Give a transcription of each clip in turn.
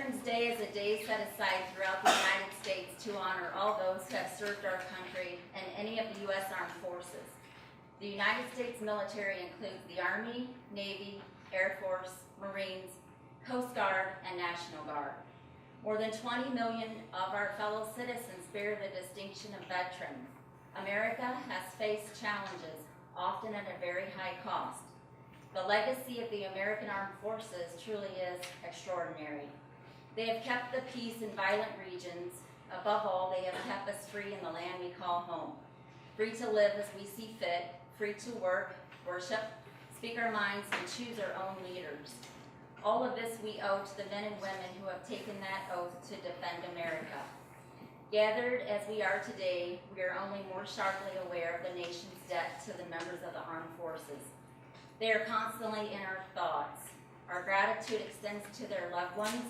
Veterans Day is a day set aside throughout the United States to honor all those who have served our country and any of the U.S. Armed Forces. The United States military includes the Army, Navy, Air Force, Marines, Coast Guard, and National Guard. More than 20 million of our fellow citizens bear the distinction of veteran. America has faced challenges, often at a very high cost. The legacy of the American Armed Forces truly is extraordinary. They have kept the peace in violent regions. Above all, they have kept us free in the land we call home. Free to live as we see fit, free to work, worship, speak our minds, and choose our own leaders. All of this we owe to the men and women who have taken that oath to defend America. Gathered as we are today, we are only more sharply aware of the nation's debt to the members of the armed forces. They are constantly in our thoughts. Our gratitude extends to their loved ones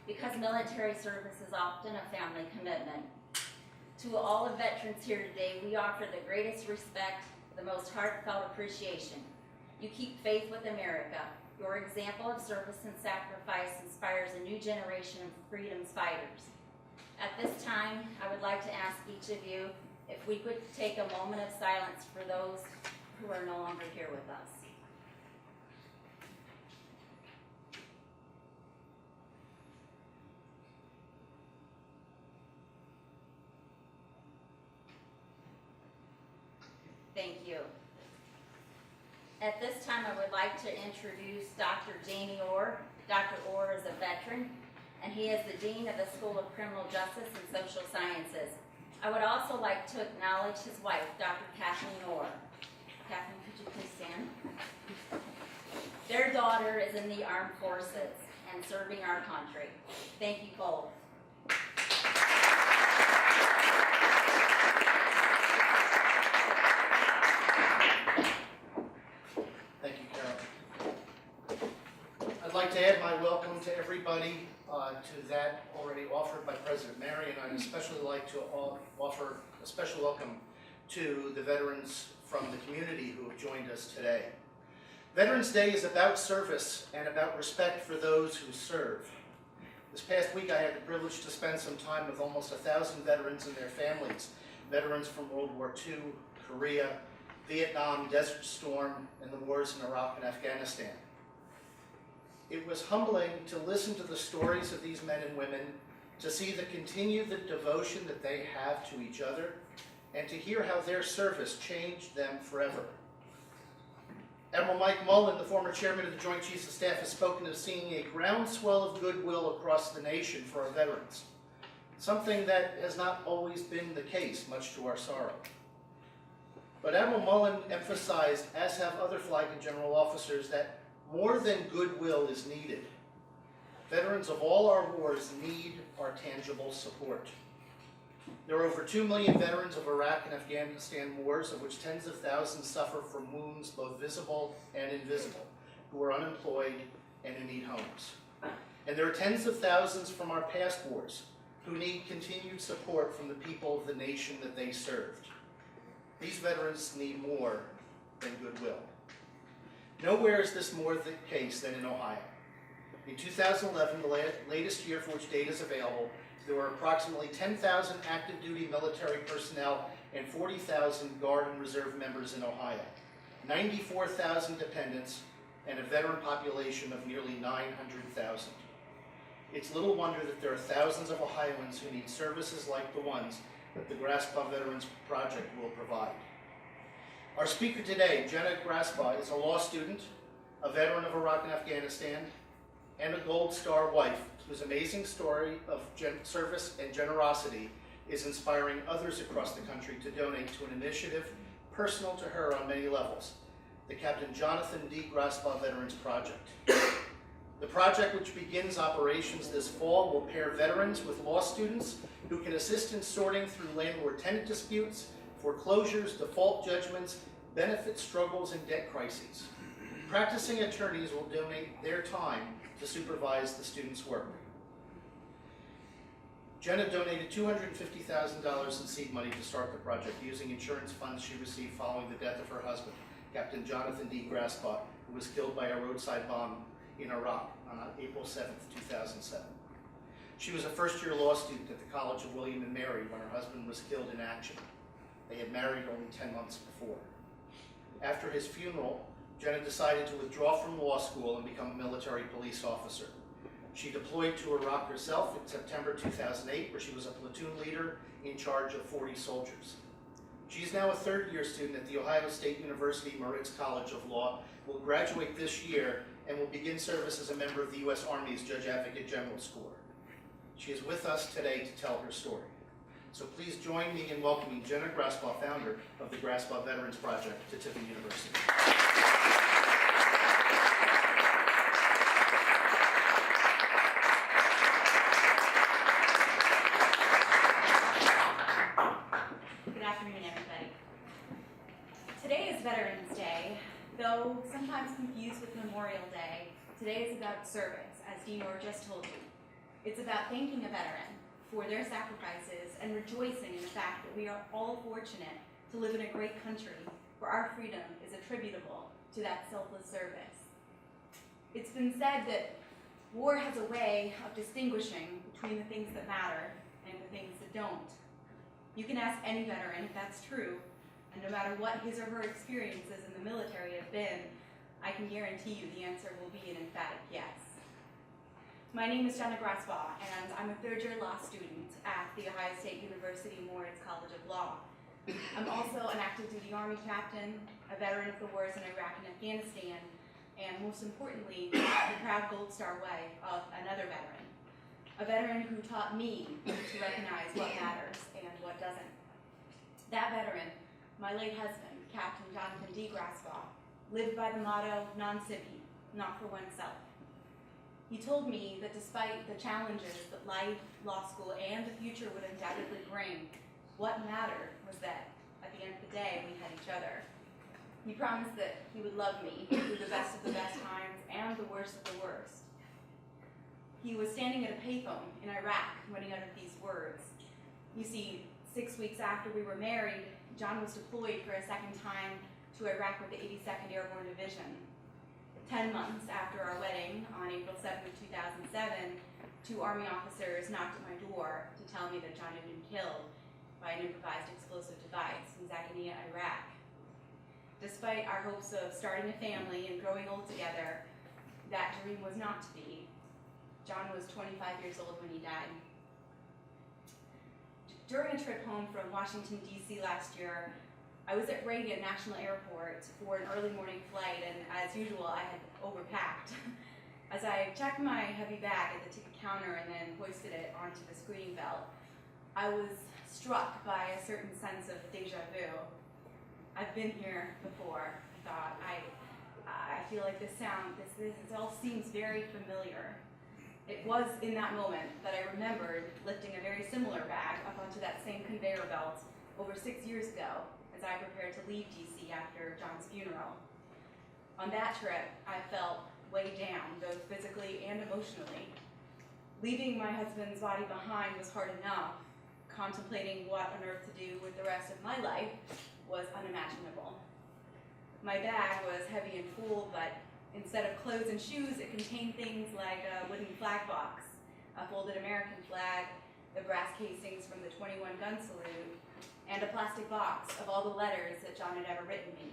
because military service is often a family commitment. To all the veterans here today, we offer the greatest respect, the most heartfelt appreciation. You keep faith with America. Your example of service and sacrifice inspires a new generation of freedom's fighters. At this time, I would like to ask each of you if we could take a moment of silence for those who are no longer here with us. Thank you. At this time, I would like to introduce Dr. Jamie Orr. Dr. Orr is a veteran, and he is the Dean of the School of Criminal Justice and Social Sciences. I would also like to acknowledge his wife, Dr. Kathleen Orr. Kathleen, could you please stand? Their daughter is in the armed forces and serving our country. Thank you both. I'd like to add my welcome to everybody to that already offered by President Mary, and I'd especially like to offer a special welcome to the veterans from the community who have joined us today. Veterans Day is about service and about respect for those who serve. This past week I had the privilege to spend some time with almost 1,000 veterans and their families, veterans from World War II, Korea, Vietnam, Desert Storm, and the wars in Iraq and Afghanistan. It was humbling to listen to the stories of these men and women, to see the continued devotion that they have to each other, and to hear how their service changed them forever. Admiral Mike Mullen, the former chairman of the Joint Chiefs of Staff, has spoken of seeing a groundswell of goodwill across the nation for our veterans, something that has not always been the case, much to our sorrow. But Admiral Mullen emphasized, as have other flag and general officers, that more than goodwill is needed. Veterans of all our wars need our tangible support. There are over 2 million veterans of Iraq and Afghanistan wars, of which tens of thousands suffer from wounds both visible and invisible, who are unemployed and who need homes. And there are tens of thousands from our past wars who need continued support from the people of the nation that they served. These veterans need more than goodwill. Nowhere is this more the case than in Ohio. In 2011, the latest year for which data is available, there were approximately 10,000 active duty military personnel and 40,000 Guard and Reserve members in Ohio, 94,000 dependents, and a veteran population of nearly 900,000. It's little wonder that there are thousands of Ohioans who need services like the ones that the Grassbaugh Veterans Project will provide. Our speaker today, Jenna Grassbaugh, is a law student, a veteran of Iraq and Afghanistan, and a Gold Star wife whose amazing story of service and generosity is inspiring others across the country to donate to an initiative personal to her on many levels, the Captain Jonathan D. Grassbaugh Veterans Project. The project, which begins operations this fall, will pair veterans with law students who can assist in sorting through landlord-tenant disputes, foreclosures, default judgments, benefit struggles, and debt crises. Practicing attorneys will donate their time to supervise the students' work. Jenna donated $250,000 in seed money to start the project using insurance funds she received following the death of her husband, Captain Jonathan D. Grassbaugh, who was killed by a roadside bomb in Iraq on April 7th, 2007. She was a first-year law student at the College of William and Mary when her husband was killed in action. They had married only 10 months before. After his funeral, Jenna decided to withdraw from law school and become a military police officer. She deployed to Iraq herself in September 2008, where she was a platoon leader in charge of 40 soldiers. She is now a third-year student at the Ohio State University Moritz College of Law, will graduate this year, and will begin service as a member of the U.S. Army's Judge Advocate General's Corps. She is with us today to tell her story. So please join me in welcoming Jenna Grassbaugh, founder of the Grassbaugh Veterans Project, to Tiffin University. Good afternoon, everybody. Today is Veterans Day. Though sometimes confused with Memorial Day, today is about service, as Dinor just told you. It's about thanking a veteran for their sacrifices and rejoicing in the fact that we are all fortunate to live in a great country where our freedom is attributable to that selfless service. It's been said that war has a way of distinguishing between the things that matter and the things that don't. You can ask any veteran if that's true, and no matter what his or her experiences in the military have been, I can guarantee you the answer will be an emphatic yes. My name is Jenna Grassbaugh, and I'm a third-year law student at the Ohio State University Moritz College of Law. I'm also an active duty Army captain, a veteran of the wars in Iraq and Afghanistan, and most importantly, the proud Gold Star wife of another veteran who taught me to recognize what matters and what doesn't. That veteran, my late husband, Captain Grassbaugh, lived by the motto, non sibi, not for oneself. He told me that despite the challenges that life, law school, and the future would undoubtedly bring, what mattered was that, at the end of the day, we had each other. He promised that he would love me through the best of the best times and the worst of the worst. He was standing at a payphone in Iraq when he uttered these words. You see, 6 weeks after we were married, John was deployed for a second time to Iraq with the 82nd Airborne Division. 10 months after our wedding, on April 7, 2007, 2 Army officers knocked at my door to tell me that John had been killed by an improvised explosive device in Zaghania, Iraq. Despite our hopes of starting a family and growing old together, that dream was not to be. John was 25 years old when he died. During a trip home from Washington, D.C. last year, I was at Reagan National Airport for an early morning flight, and as usual, I had overpacked. As I checked my heavy bag at the ticket counter and then hoisted it onto the screening belt, I was struck by a certain sense of deja vu. I've been here before, I thought. I feel like this all seems very familiar. It was in that moment that I remembered lifting a very similar bag up onto that same conveyor belt over 6 years ago as I prepared to leave DC after John's funeral. On that trip, I felt weighed down, both physically and emotionally. Leaving my husband's body behind was hard enough. Contemplating what on earth to do with the rest of my life was unimaginable. My bag was heavy and full, but instead of clothes and shoes, it contained things like a wooden flag box, a folded American flag, the brass casings from the 21 gun salute, and a plastic box of all the letters that John had ever written me.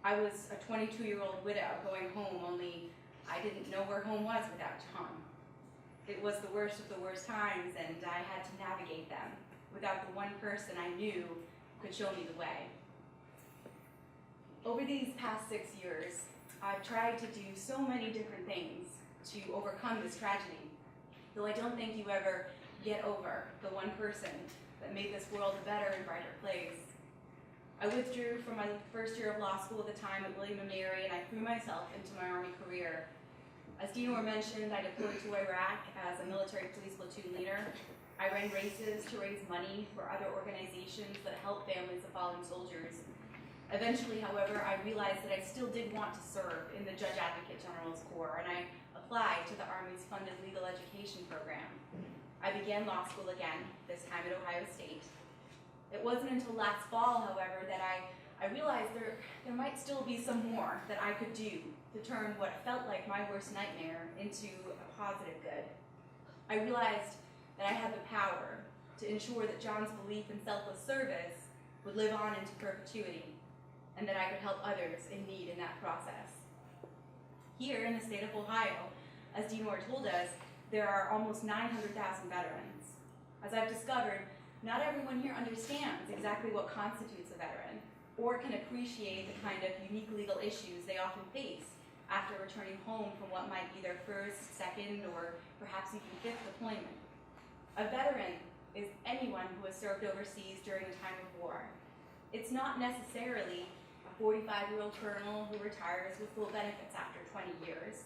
I was a 22-year-old widow going home, only I didn't know where home was without John. It was the worst of the worst times, and I had to navigate them without the one person I knew could show me the way. Over these past 6 years, I've tried to do so many different things to overcome this tragedy, though I don't think you ever get over the one person that made this world a better and brighter place. I withdrew from my first year of law school at the time at William & Mary, and I threw myself into my Army career. As Dinor mentioned, I deployed to Iraq as a military police platoon leader. I ran races to raise money for other organizations that help families of fallen soldiers. Eventually, however, I realized that I still did want to serve in the Judge Advocate General's Corps, and I applied to the Army's funded legal education program. I began law school again, this time at Ohio State. It wasn't until last fall, however, that I realized there might still be some more that I could do to turn what felt like my worst nightmare into a positive good. I realized that I had the power to ensure that John's belief in selfless service would live on into perpetuity, and that I could help others in need in that process. Here in the state of Ohio, as Dean Moore told us, there are almost 900,000 veterans. As I've discovered, not everyone here understands exactly what constitutes a veteran, or can appreciate the kind of unique legal issues they often face after returning home from what might be their first, second, or perhaps even fifth deployment. A veteran is anyone who has served overseas during a time of war. It's not necessarily a 45-year-old colonel who retires with full benefits after 20 years.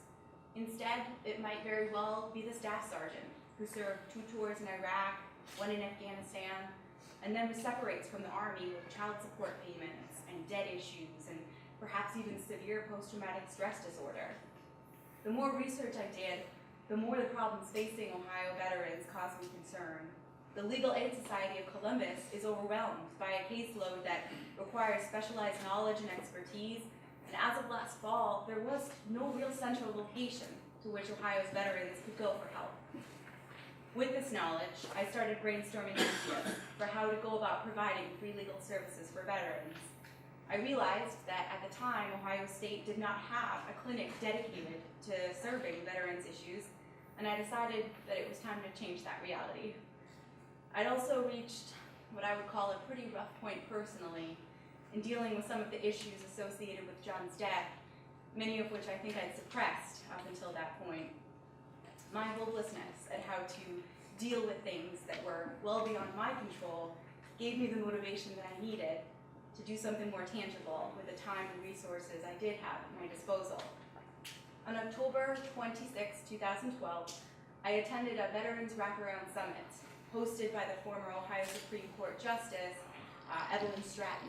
Instead, it might very well be the staff sergeant who served 2 tours in Iraq, 1 in Afghanistan, and then separates from the Army with child support payments and debt issues and perhaps even severe post-traumatic stress disorder. The more research I did, the more the problems facing Ohio veterans caused me concern. The Legal Aid Society of Columbus is overwhelmed by a caseload that requires specialized knowledge and expertise, and as of last fall, there was no real central location to which Ohio's veterans could go for help. With this knowledge, I started brainstorming ideas for how to go about providing free legal services for veterans. I realized that at the time, Ohio State did not have a clinic dedicated to serving veterans' issues, and I decided that it was time to change that reality. I'd also reached what I would call a pretty rough point personally in dealing with some of the issues associated with John's death, many of which I think I'd suppressed up until that point. My hopelessness at how to deal with things that were well beyond my control gave me the motivation that I needed to do something more tangible with the time and resources I did have at my disposal. On October 26, 2012, I attended a Veterans Wraparound Summit hosted by the former Ohio Supreme Court Justice, Evelyn Stratton.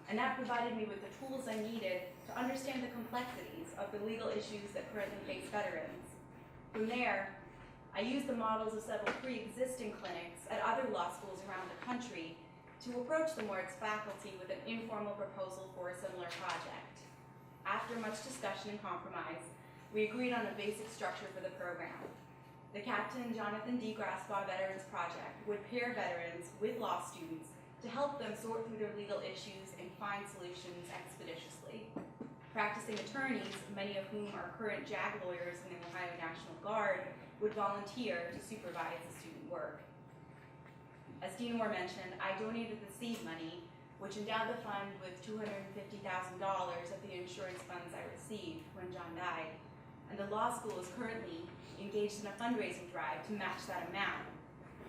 And that provided me with the tools I needed to understand the complexities of the legal issues that currently face veterans. From there, I used the models of several pre-existing clinics at other law schools around the country to approach the Moritz faculty with an informal proposal for a similar project. After much discussion and compromise, we agreed on a basic structure for the program. The Captain Grassbaugh Veterans Project would pair veterans with law students to help them sort through their legal issues and find solutions expeditiously. Practicing attorneys, many of whom are current JAG lawyers in the Ohio National Guard, would volunteer to supervise the student work. As Dean Moore mentioned, I donated the seed money, which endowed the fund with $250,000 of the insurance funds I received when John died, and the law school is currently engaged in a fundraising drive to match that amount.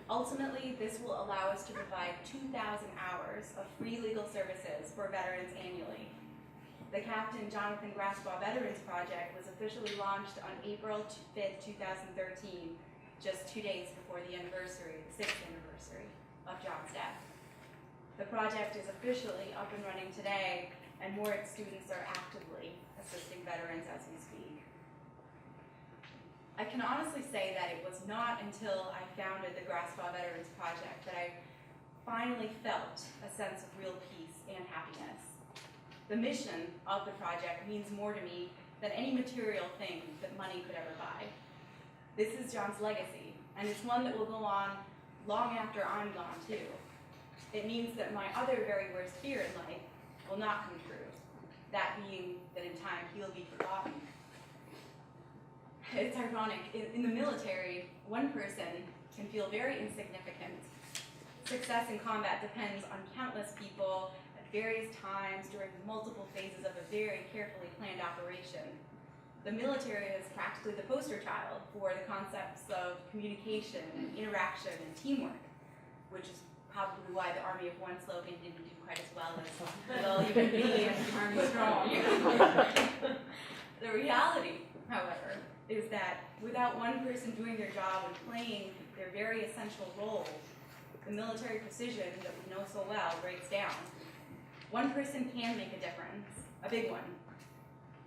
Ultimately, this will allow us to provide 2,000 hours of free legal services for veterans annually. The Captain Grassbaugh Veterans Project was officially launched on April 5th, 2013, just 2 days before the anniversary, the 6th anniversary of John's death. The project is officially up and running today, and Moritz students are actively assisting veterans as we speak. I can honestly say that it was not until I founded the Grassbaugh Veterans Project that I finally felt a sense of real peace and happiness. The mission of the project means more to me than any material thing that money could ever buy. This is John's legacy, and it's one that will go on long after I'm gone too. It means that my other very worst fear in life will not come true, that being that in time he'll be forgotten. It's ironic, in the military, one person can feel very insignificant. Success in combat depends on countless people at various times during multiple phases of a very carefully planned operation. The military is practically the poster child for the concepts of communication and interaction and teamwork, which is probably why the Army of One slogan didn't do quite as well as "Will even be and Army strong." The reality, however, is that without one person doing their job and playing their very essential role, the military precision that we know so well breaks down. One person can make a difference, a big one.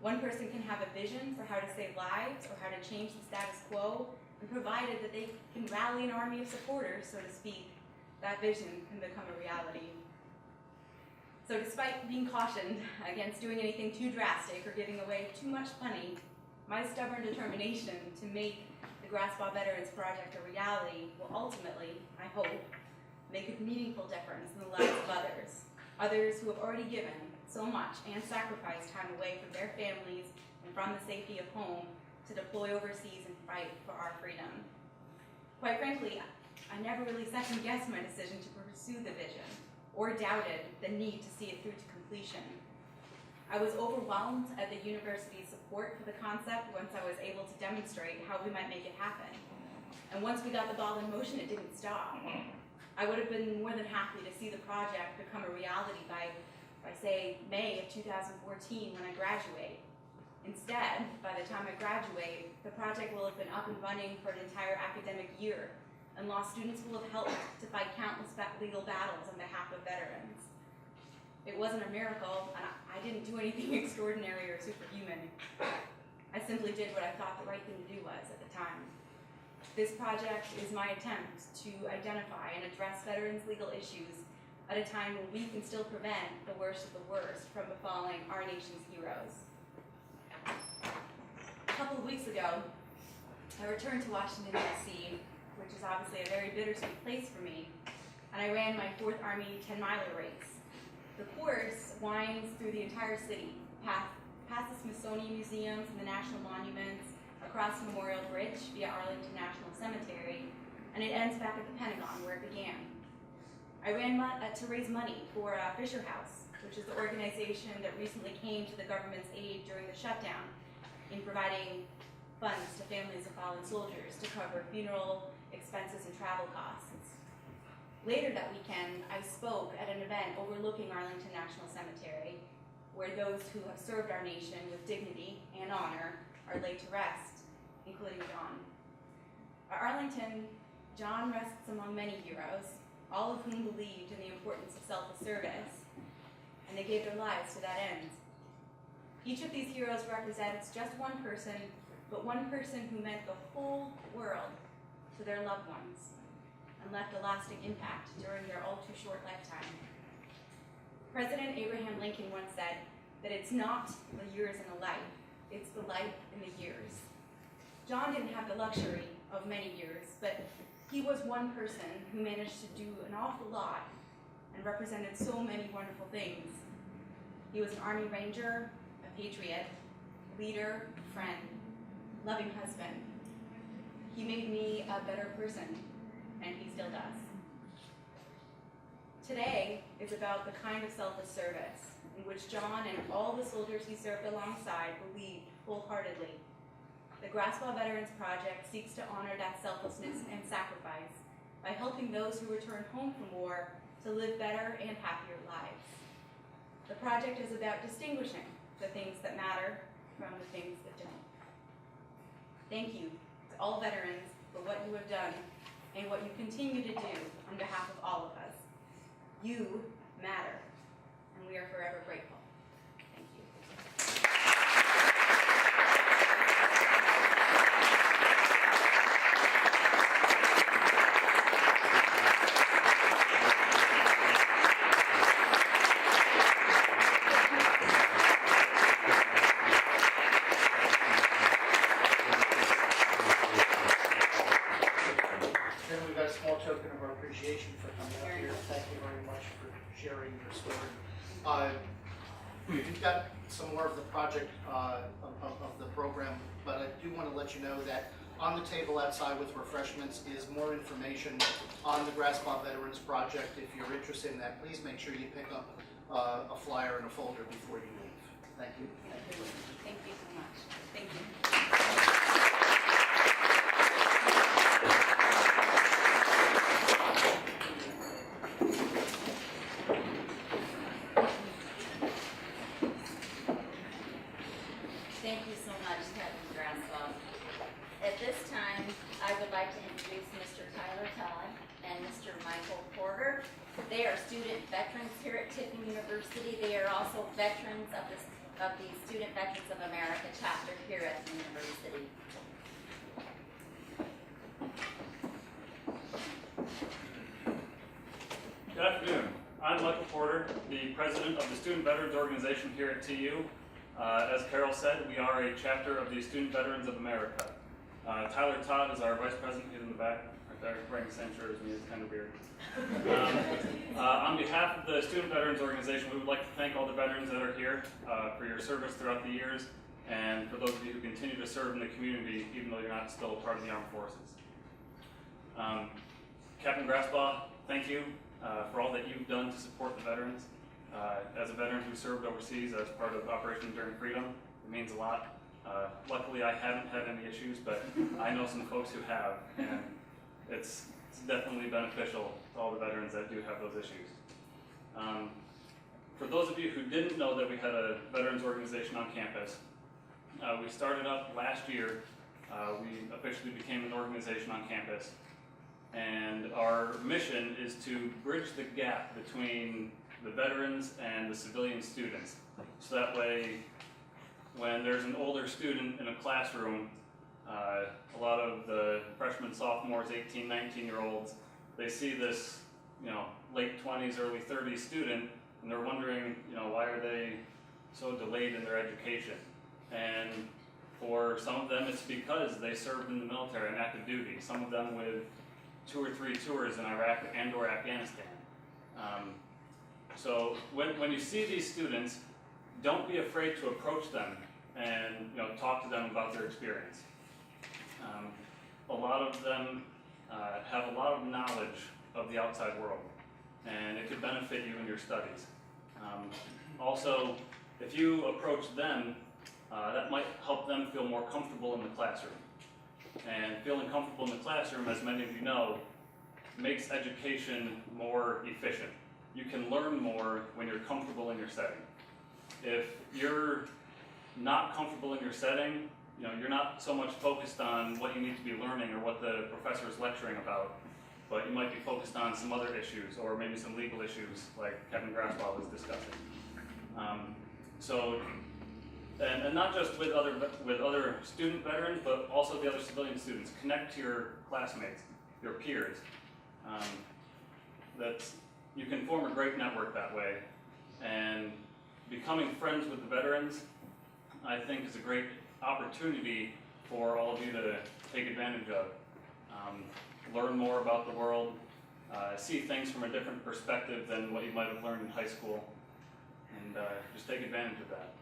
One person can have a vision for how to save lives or how to change the status quo, and provided that they can rally an army of supporters, so to speak, that vision can become a reality. So despite being cautioned against doing anything too drastic or giving away too much money, my stubborn determination to make the the Grassbaugh Veterans Project a reality will ultimately, I hope, make a meaningful difference in the lives of others who have already given so much and sacrificed time away from their families and from the safety of home to deploy overseas and fight for our freedom. Quite frankly, I never really second-guessed my decision to pursue the vision or doubted the need to see it through to completion. I was overwhelmed at the university's support for the concept once I was able to demonstrate how we might make it happen. And once we got the ball in motion, it didn't stop. I would have been more than happy to see the project become a reality by say, May of 2014 when I graduate. Instead, by the time I graduate, the project will have been up and running for an entire academic year, and law students will have helped to fight countless legal battles on behalf of veterans. It wasn't a miracle, and I didn't do anything extraordinary or superhuman. I simply did what I thought the right thing to do was at the time. This project is my attempt to identify and address veterans' legal issues at a time when we can still prevent the worst of the worst from befalling our nation's heroes. A couple of weeks ago, I returned to Washington, D.C., which is obviously a very bittersweet place for me, and I ran my 4th Army 10-miler race. The course winds through the entire city, past the Smithsonian Museums and the National Monuments, across Memorial Bridge via Arlington National Cemetery, and it ends back at the Pentagon where it began. I ran to raise money for Fisher House, which is the organization that recently came to the government's aid during the shutdown in providing funds to families of fallen soldiers to cover funeral expenses and travel costs. Later that weekend, I spoke at an event overlooking Arlington National Cemetery, where those who have served our nation with dignity and honor are laid to rest, including John. At Arlington, John rests among many heroes, all of whom believed in the importance of selfless service, and they gave their lives to that end. Each of these heroes represents just one person, but one person who meant the whole world to their loved ones and left a lasting impact during their all too short lifetime. President Abraham Lincoln once said that it's not the years in a life, it's the life in the years. John didn't have the luxury of many years, but he was one person who managed to do an awful lot and represented so many wonderful things. He was an Army Ranger, a patriot, leader, friend, loving husband. He made me a better person, and he still does. Today is about the kind of selfless service in which John and all the soldiers he served alongside believed wholeheartedly. The Grassbaugh Veterans Project seeks to honor that selflessness and sacrifice by helping those who return home from war to live better and happier lives. The project is about distinguishing the things that matter from the things that don't. Thank you to all veterans for what you have done and what you continue to do on behalf of all of us. You matter, and we are forever grateful. Thank you. Then we've got a small token of our appreciation for coming up here. Thank you very much for sharing your story. We've got some more of the project of the program, but I do want to let you know that on the table outside with refreshments is more information on the Grassbaugh Veterans Project. If you're interested in that, please make sure you pick up a flyer and a folder before you leave. Thank you. Thank you so much. Thank you. Thank you so much, Captain Grassbaugh. At this time, I would like to introduce Mr. Tyler Todd and Mr. Michael Porter. They are student veterans here at Tiffin University. They are also veterans of the Student Veterans of America chapter here at the university. Good afternoon. I'm Michael Porter, the president of the Student Veterans Organization here at TU. As Carol said, we are a chapter of the Student Veterans of America. Tyler Todd is our vice president. He's in the back right there, wearing the same shirt as me. It's kind of weird. On behalf of the Student Veterans Organization, we would like to thank all the veterans that are here for your service throughout the years, and for those of you who continue to serve in the community, even though you're not still part of the armed forces. Captain Grassbaugh, thank you for all that you've done to support the veterans. As a veteran who served overseas as part of Operation Enduring Freedom, it means a lot. Luckily, I haven't had any issues, but I know some folks who have, and it's definitely beneficial to all the veterans that do have those issues. For those of you who didn't know that we had a veterans organization on campus, we started up last year. We officially became an organization on campus, and our mission is to bridge the gap between the veterans and the civilian students. So that way, when there's an older student in a classroom, a lot of the freshmen, sophomores, 18, 19-year-olds, they see this, late 20s, early 30s student, and they're wondering, why are they so delayed in their education? And for some of them, it's because they served in the military and active duty. Some of them with 2 or 3 tours in Iraq and/or Afghanistan. So when you see these students, don't be afraid to approach them and talk to them about their experience. A lot of them have a lot of knowledge of the outside world, and it could benefit you in your studies. Also, if you approach them, that might help them feel more comfortable in the classroom. And feeling comfortable in the classroom, as many of you know, makes education more efficient. You can learn more when you're comfortable in your setting. If you're not comfortable in your setting, you're not so much focused on what you need to be learning or what the professor is lecturing about, but you might be focused on some other issues or maybe some legal issues like Captain Grassbaugh was discussing. And not just with other student veterans, but also the other civilian students. Connect to your classmates, your peers. You can form a great network that way, and becoming friends with the veterans, I think, is a great opportunity for all of you to take advantage of. Learn more about the world, see things from a different perspective than what you might have learned in high school, and just take advantage of that.